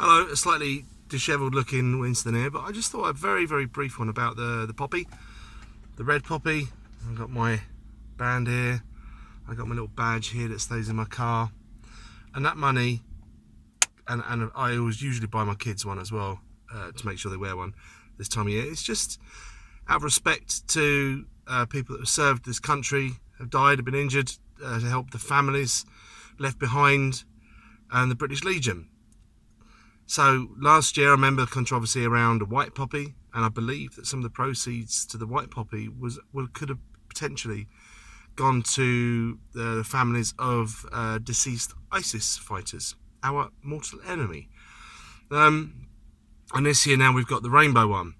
Hello, a slightly dishevelled looking Winston here, but I just thought a very, very brief one about the poppy, the red poppy. I've got my band here, I've got my little badge here that stays in my car, and that money, and I always usually buy my kids one as well, to make sure they wear one this time of year. It's just out of respect to people that have served this country, have died, have been injured, to help the families left behind, and the British Legion. So last year I remember the controversy around a white poppy, and I believe that some of the proceeds to the white poppy could have potentially gone to the families of deceased ISIS fighters, our mortal enemy. And this year now we've got the rainbow one.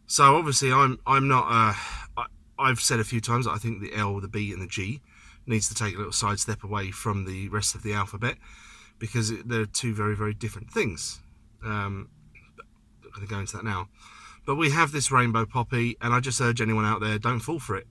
So obviously I'm not. I've said a few times that I think the L, the B, and the G needs to take a little sidestep away from the rest of the alphabet, because they're two very, very different things. I'm not going to go into that now. But we have this rainbow poppy, and I just urge anyone out there, don't fall for it.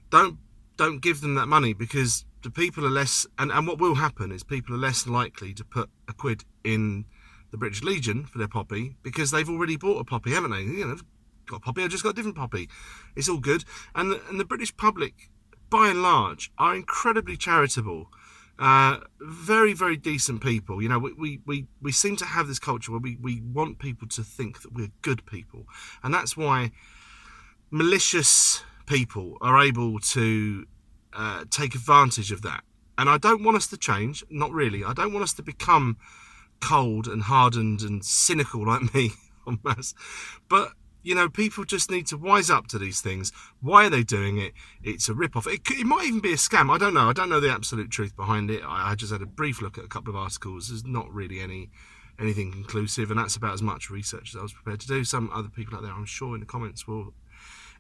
Don't give them that money, because the people are less, and what will happen is people are less likely to put a quid in the British Legion for their poppy, because they've already bought a poppy, haven't they? You know, got a poppy, I just got a different poppy. It's all good. And the British public, by and large, are incredibly charitable. Very, very decent people. You know, we seem to have this culture where we want people to think that we're good people, and that's why malicious people are able to take advantage of that. And I don't want us to change, not really. I don't want us to become cold and hardened and cynical like me en masse, but you know, people just need to wise up to these things. Why are they doing it? It's a rip-off. It might even be a scam. I don't know. I don't know the absolute truth behind it. I just had a brief look at a couple of articles. There's not really anything conclusive, and that's about as much research as I was prepared to do. Some other people out there, I'm sure, in the comments will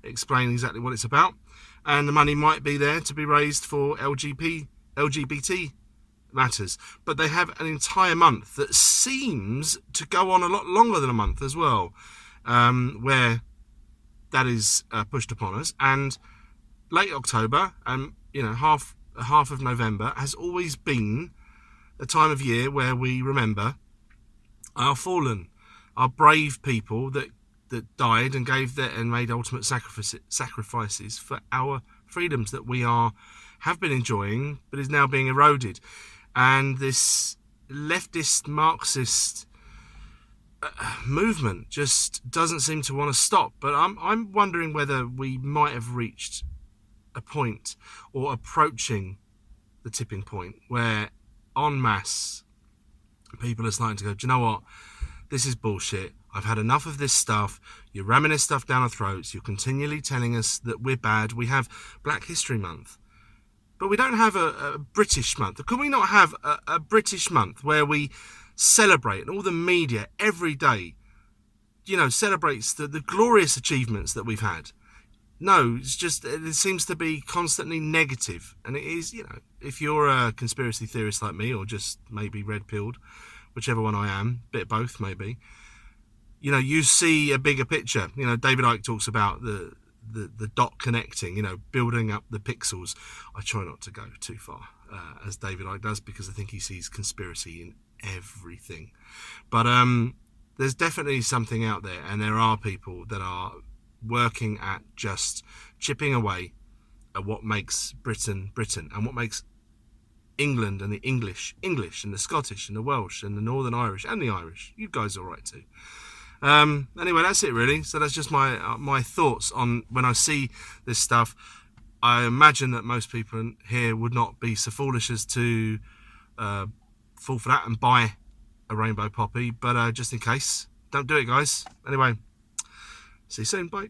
explain exactly what it's about. And the money might be there to be raised for LGBT matters. But they have an entire month that seems to go on a lot longer than a month as well. Where that is pushed upon us, and late October and half of November has always been a time of year where we remember our fallen, our brave people that died and and made ultimate sacrifices for our freedoms that we have been enjoying, but is now being eroded. And this leftist Marxist movement just doesn't seem to want to stop. But I'm wondering whether we might have reached a point, or approaching the tipping point, where en masse people are starting to go, do you know what, this is bullshit, I've had enough of this stuff, you're ramming this stuff down our throats, you're continually telling us that we're bad. We have Black History Month, but we don't have a British month. Can we not have a British month where we celebrate, and all the media every day, celebrates the glorious achievements that we've had? No, it's just, it seems to be constantly negative. And it is, if you're a conspiracy theorist like me, or just maybe red-pilled, whichever one I am, bit of both maybe, you see a bigger picture. David Icke talks about the dot connecting, building up the pixels. I try not to go too far, as David Icke does, because I think he sees conspiracy in everything. But there's definitely something out there, and there are people that are working at just chipping away at what makes Britain Britain, and what makes England and the English and the Scottish and the Welsh and the Northern Irish and the Irish. You guys are all right too. Anyway, that's it really. So that's just my thoughts on when I see this stuff. I imagine that most people here would not be so foolish as to fall for that and buy a rainbow poppy, but just in case, don't do it, guys. Anyway, see you soon. Bye.